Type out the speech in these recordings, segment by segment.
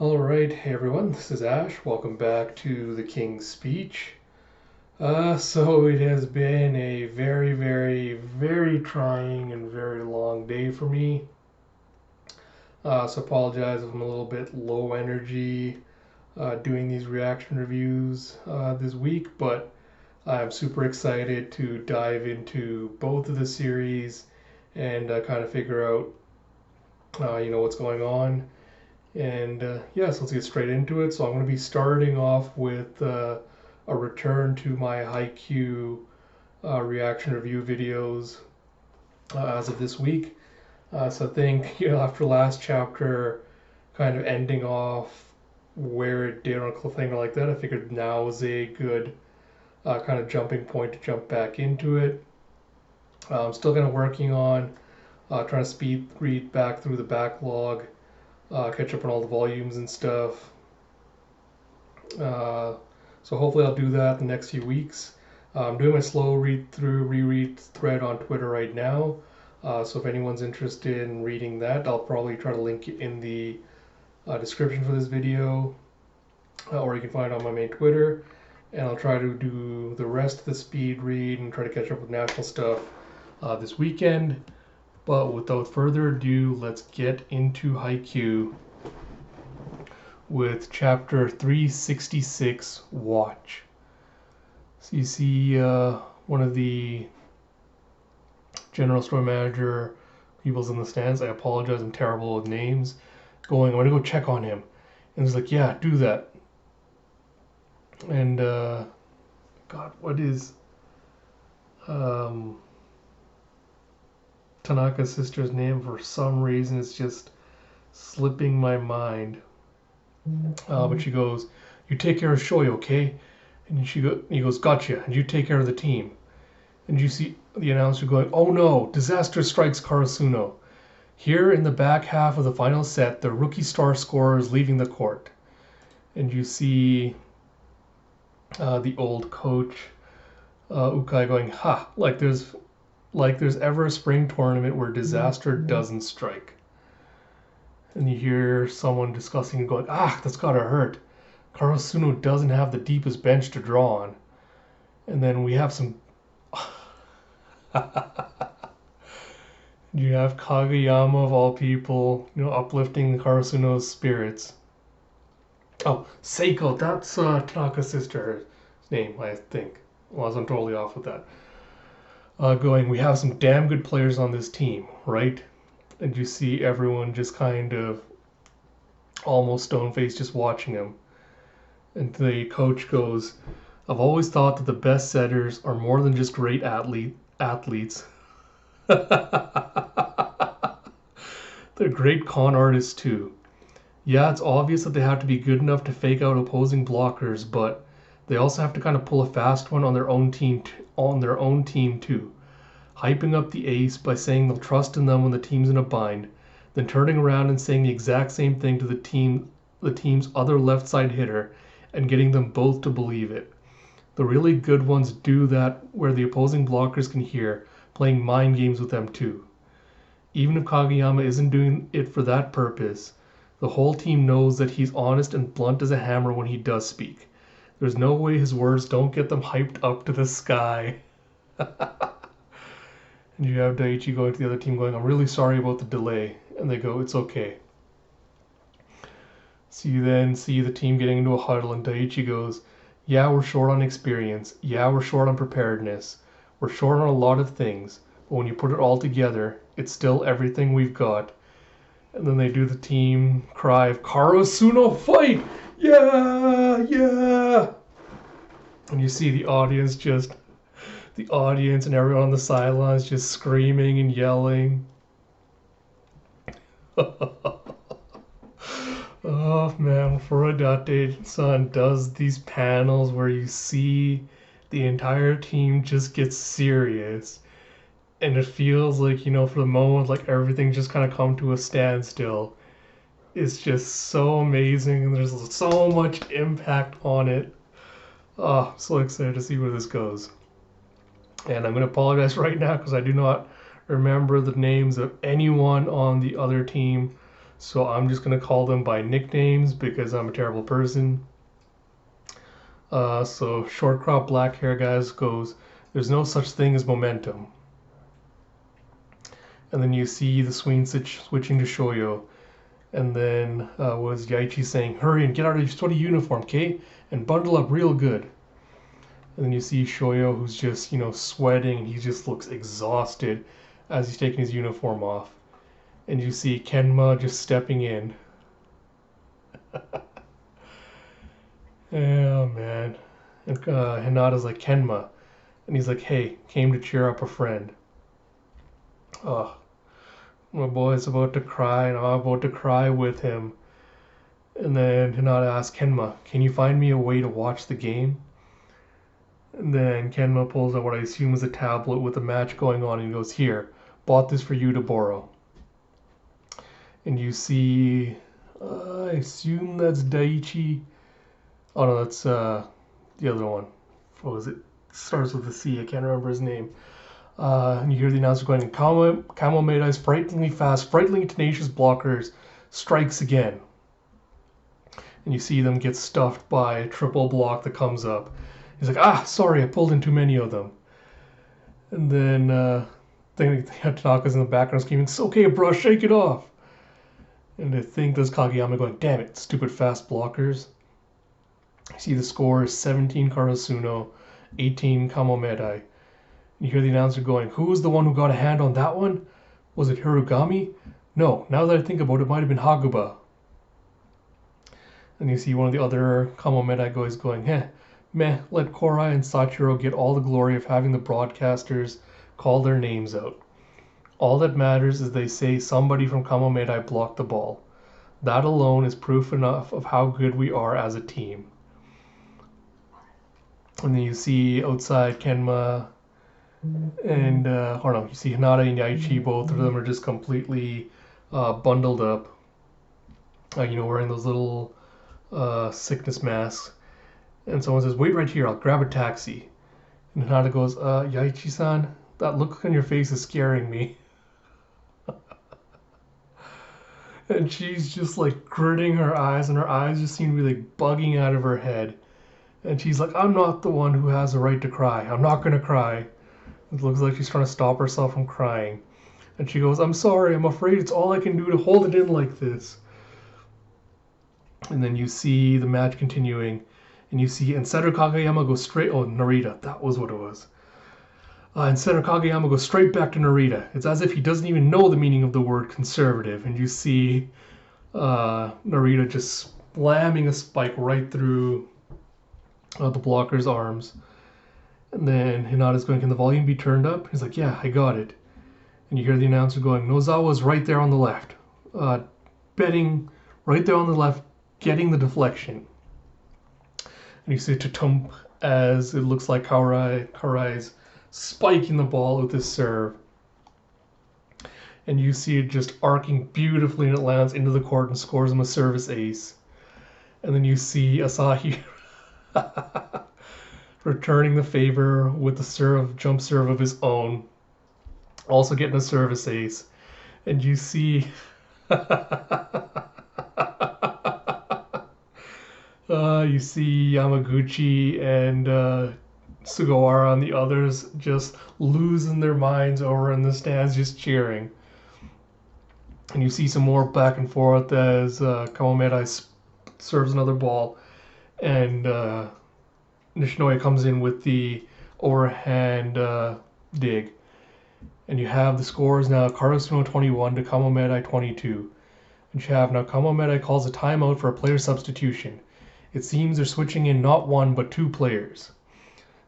Alright, hey everyone, this is Ash. Welcome back to the King's Speech. So it has been a very trying and very long day for me. So apologize if I'm a little bit low energy doing these reaction reviews this week, but I'm super excited to dive into both of the series and kind of figure out, what's going on. And yes, let's get straight into it. So I'm going to be starting off with a return to my Haikyuu reaction review videos as of this week. So I think after last chapter, kind of ending off where it did on a cliffhanger like that, I figured now was a good kind of jumping point to jump back into it. I'm still kind of working on trying to speed read back through the backlog, catch up on all the volumes and stuff. So hopefully I'll do that the next few weeks. I'm doing my slow reread thread on Twitter right now. So if anyone's interested in reading that, I'll probably try to link it in the description for this video, or you can find it on my main Twitter. And I'll try to do the rest of the speed read and try to catch up with national stuff this weekend. But without further ado, let's get into Haikyuu with chapter 366, Watch. So you see one of the general store manager people's in the stands. I apologize, I'm terrible with names. I'm gonna go check on him. And he's like, yeah, do that. And God, what is Tanaka's sister's name? For some reason it's just slipping my mind. But she goes, you take care of Shoy, okay? And he goes, gotcha, and you take care of the team. And you see the announcer going, oh no, disaster strikes Karasuno. Here in the back half of the final set, the rookie star scorer is leaving the court. And you see the old coach, Ukai, going, ha, like there's ever a spring tournament where disaster doesn't strike. And you hear someone discussing and going, that's gotta hurt. Karasuno doesn't have the deepest bench to draw on. And then we have some... You have Kageyama, of all people, uplifting Karasuno's spirits. Oh, Seiko, that's Tanaka's sister's name, I think. Unless I'm totally off with that. Going, we have some damn good players on this team, right? And you see everyone just kind of almost stone-faced just watching him. And the coach goes, I've always thought that the best setters are more than just great athletes. They're great con artists too. Yeah, it's obvious that they have to be good enough to fake out opposing blockers, but they also have to kind of pull a fast one on their own team too. Hyping up the ace by saying they'll trust in them when the team's in a bind, then turning around and saying the exact same thing to the team's other left side hitter and getting them both to believe it. The really good ones do that where the opposing blockers can hear, playing mind games with them too. Even if Kageyama isn't doing it for that purpose, the whole team knows that he's honest and blunt as a hammer when he does speak. There's no way his words don't get them hyped up to the sky. And you have Daiichi going to the other team going, I'm really sorry about the delay. And they go, it's okay. So you then see the team getting into a huddle and Daiichi goes, yeah, we're short on experience. Yeah, we're short on preparedness. We're short on a lot of things. But when you put it all together, it's still everything we've got. And then they do the team cry of Karasuno fight! Yeah! Yeah! And you see the audience and everyone on the sidelines just screaming and yelling. Oh man, Furudate-san does these panels where you see the entire team just get serious. And it feels like, for the moment, like everything just kind of come to a standstill. It's just so amazing and there's so much impact on it. Oh, I'm so excited to see where this goes. And I'm going to apologize right now because I do not remember the names of anyone on the other team. so I'm just going to call them by nicknames because I'm a terrible person. So short crop black hair guys goes, there's no such thing as momentum. And then you see the switching to Shoyo. And then was Yaichi saying, hurry and get out of your sweaty uniform, okay? And bundle up real good. And then you see Shoyo, who's just, sweating, and he just looks exhausted as he's taking his uniform off. And you see Kenma just stepping in. Oh, man. And Hinata's like, Kenma. And he's like, hey, came to cheer up a friend. Oh, my boy's about to cry, and I'm about to cry with him. And then Hinata asks Kenma, can you find me a way to watch the game? And then Kenma pulls out what I assume is a tablet with a match going on, and he goes, here, bought this for you to borrow. And you see, I assume that's Daichi. Oh no, that's the other one. What was it? Starts with a C, I can't remember his name. And you hear the announcer going, Kamo Meidai's frighteningly fast, frighteningly tenacious blockers strikes again. And you see them get stuffed by a triple block that comes up. He's like, sorry, I pulled in too many of them. And then Tanaka's in the background screaming, it's okay, bro, shake it off. And I think there's Kageyama going, damn it, stupid fast blockers. You see the score is 17 Karasuno, 18 Kamo Meidai. You hear the announcer going, who was the one who got a hand on that one? Was it Hirugami? No, now that I think about it, it might have been Haguba. And you see one of the other Kamo Meidai guys going, meh, let Korai and Sachiro get all the glory of having the broadcasters call their names out. All that matters is they say somebody from Kamo Meidai blocked the ball. That alone is proof enough of how good we are as a team. And then you see outside Kenma and, you see Hinata and Yaichi, both of them are just completely bundled up. Wearing those little sickness masks. And someone says, wait right here, I'll grab a taxi. And Hinata goes, Yaichi-san, that look on your face is scaring me. And she's just like gritting her eyes, and her eyes just seem to be like bugging out of her head. And she's like, I'm not the one who has a right to cry. I'm not going to cry. It looks like she's trying to stop herself from crying. And she goes, I'm sorry, I'm afraid it's all I can do to hold it in like this. And then you see the match continuing. And you see Instead Kageyama go straight... Oh, Narita. That was what it was. Instead Kageyama goes straight back to Narita. It's as if he doesn't even know the meaning of the word conservative. And you see Narita just slamming a spike right through the blocker's arms. And then Hinata's going, can the volume be turned up? He's like, yeah, I got it. And you hear the announcer going, Nozawa's right there on the left. Betting right there on the left, getting the deflection. And you see Tatump as it looks like Karai's spiking the ball with his serve. And you see it just arcing beautifully, and it lands into the court and scores him a service ace. And then you see Asahi returning the favor with the jump serve of his own, also getting a service ace. And you see you see Yamaguchi and Sugawara and the others just losing their minds over in the stands, just cheering. And you see some more back and forth as Kamo Meidai serves another ball, and Nishinoya comes in with the overhand dig. And you have the scores now, Karasuno 21 to Kamo Meidai 22. And you have now Kamo Meidai calls a timeout for a player substitution. It seems they're switching in not one but two players.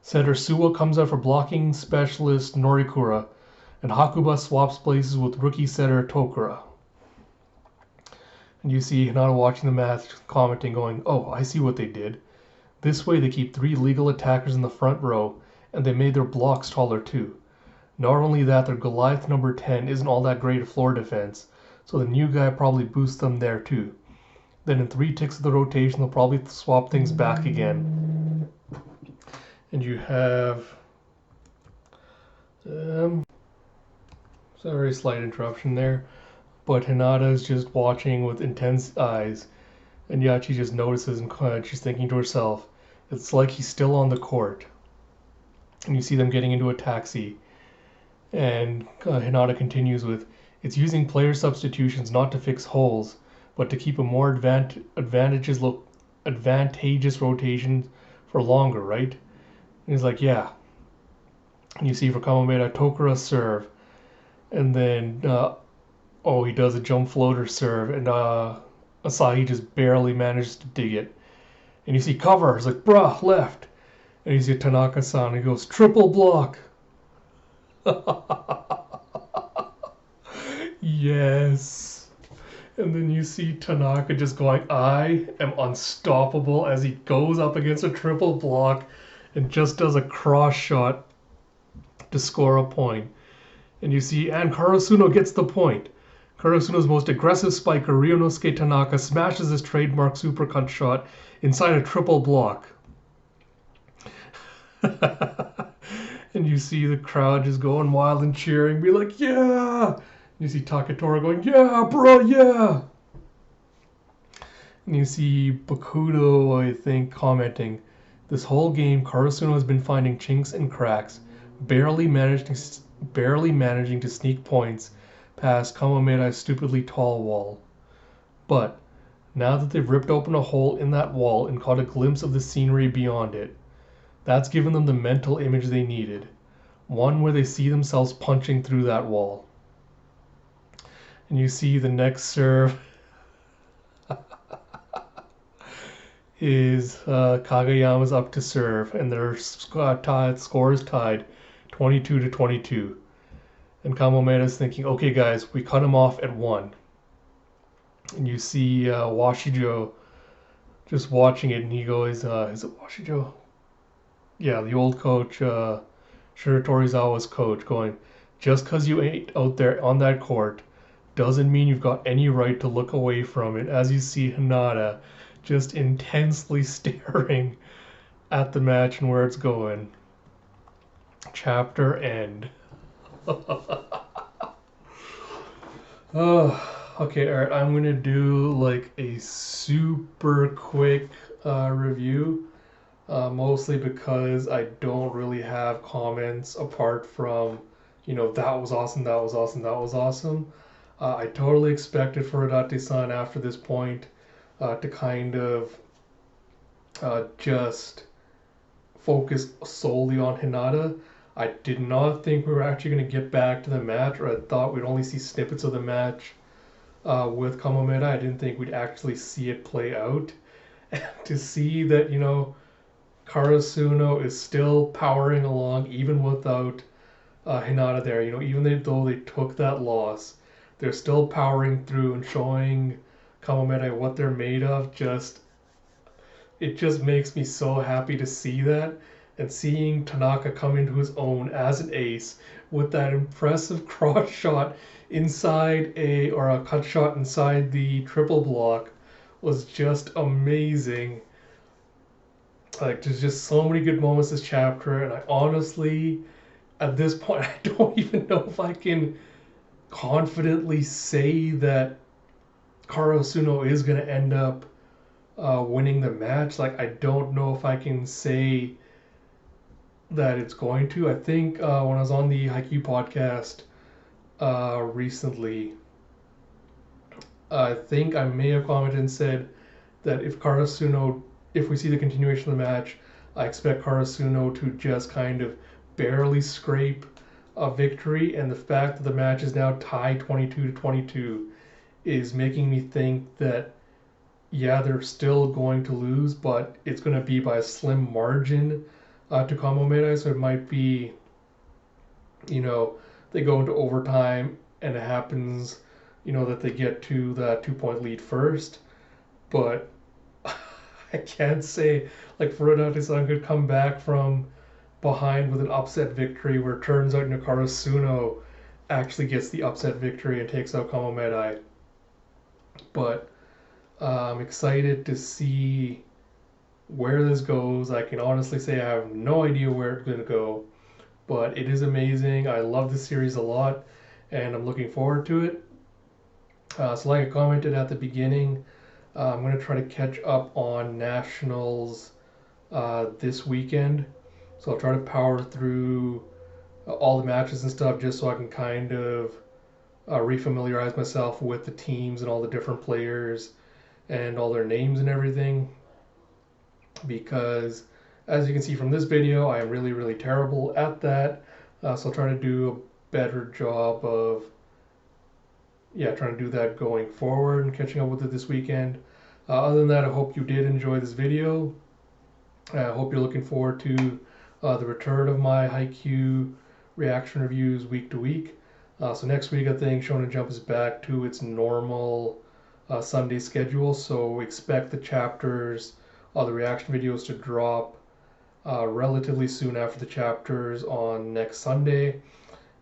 Setter Suwa comes out for blocking specialist Norikura, and Hakuba swaps places with rookie setter Tokura. And you see Hinata watching the match, commenting, going, oh, I see what they did. This way they keep 3 legal attackers in the front row, and they made their blocks taller too. Not only that, their Goliath number 10 isn't all that great at floor defense, so the new guy probably boosts them there too. Then in 3 ticks of the rotation, they'll probably swap things back again. And you have... sorry, slight interruption there. but Hinata is just watching with intense eyes, and Yachi just notices and she's thinking to herself, it's like he's still on the court. And you see them getting into a taxi, and Hinata continues with, it's using player substitutions not to fix holes, but to keep a more advantageous rotation for longer, right? And he's like, yeah. And you see for Kamomeda, Tokura serve, and then he does a jump floater serve, and Asahi just barely manages to dig it. And you see cover, he's like, bruh, left. And you see Tanaka-san, he goes, triple block. Yes. And then you see Tanaka just going, I am unstoppable, as he goes up against a triple block and just does a cross shot to score a point. And you see, and Karasuno gets the point. Karasuno's most aggressive spiker, Ryunosuke Tanaka, smashes his trademark supercut shot inside a triple block. And you see the crowd just going wild and cheering, be like, yeah! And you see Taketora going, yeah, bro, yeah! And you see Bakudo, I think, commenting, this whole game, Karasuno has been finding chinks and cracks, barely managing to sneak points past Kamomedai's stupidly tall wall. But now that they've ripped open a hole in that wall and caught a glimpse of the scenery beyond it, that's given them the mental image they needed, one where they see themselves punching through that wall. And you see the next serve is Kageyama's up to serve, and their score is tied 22-22. And Kamomeda's thinking, okay guys, we cut him off at 1. And you see Washijo just watching it, and he goes, is it Washijo? Yeah, the old coach, Shiratorizawa's coach, going, just because you ain't out there on that court doesn't mean you've got any right to look away from it, as you see Hinata just intensely staring at the match and where it's going. Chapter end. Okay, alright, I'm gonna do like a super quick review, mostly because I don't really have comments apart from, that was awesome, that was awesome, that was awesome. I totally expected Furudate-san after this point to kind of just focus solely on Hinata. I did not think we were actually going to get back to the match, or I thought we'd only see snippets of the match with Kamomeda. I didn't think we'd actually see it play out. And to see that, Karasuno is still powering along even without Hinata there, even though they took that loss, they're still powering through and showing Kamomeda what they're made of. It just makes me so happy to see that, and seeing Tanaka come into his own as an ace with that impressive cross shot inside a cut shot inside the triple block was just amazing. Like, there's just so many good moments this chapter, and I honestly, at this point, I don't even know if I can confidently say that Karasuno is going to end up winning the match. Like, I don't know if I can say that it's going to. I think when I was on the Haikyuu podcast recently, I think I may have commented and said that if we see the continuation of the match, I expect Karasuno to just kind of barely scrape a victory, and the fact that the match is now tied 22-22 is making me think that, yeah, they're still going to lose, but it's going to be by a slim margin to Kamomeda. So it might be, they go into overtime and it happens, that they get to that 2-point lead first. But I can't say, like, Furudate-san could come back from behind with an upset victory where it turns out Karasuno actually gets the upset victory and takes out Kamomeda. But I'm excited to see where this goes. I can honestly say I have no idea where it's going to go, but it is amazing. I love this series a lot, and I'm looking forward to it. So like I commented at the beginning, I'm going to try to catch up on Nationals this weekend. So I'll try to power through all the matches and stuff just so I can kind of refamiliarize myself with the teams and all the different players and all their names and everything. Because as you can see from this video, I am really, really terrible at that. So I'll try to do a better job of trying to do that going forward and catching up with it this weekend. Other than that, I hope you did enjoy this video. I hope you're looking forward to the return of my Haikyuu reaction reviews week to week. So next week, I think Shonen Jump is back to its normal Sunday schedule. So expect the chapters, the reaction videos to drop relatively soon after the chapters on next Sunday.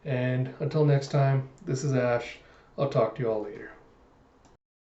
And until next time, this is Ash. I'll talk to you all later.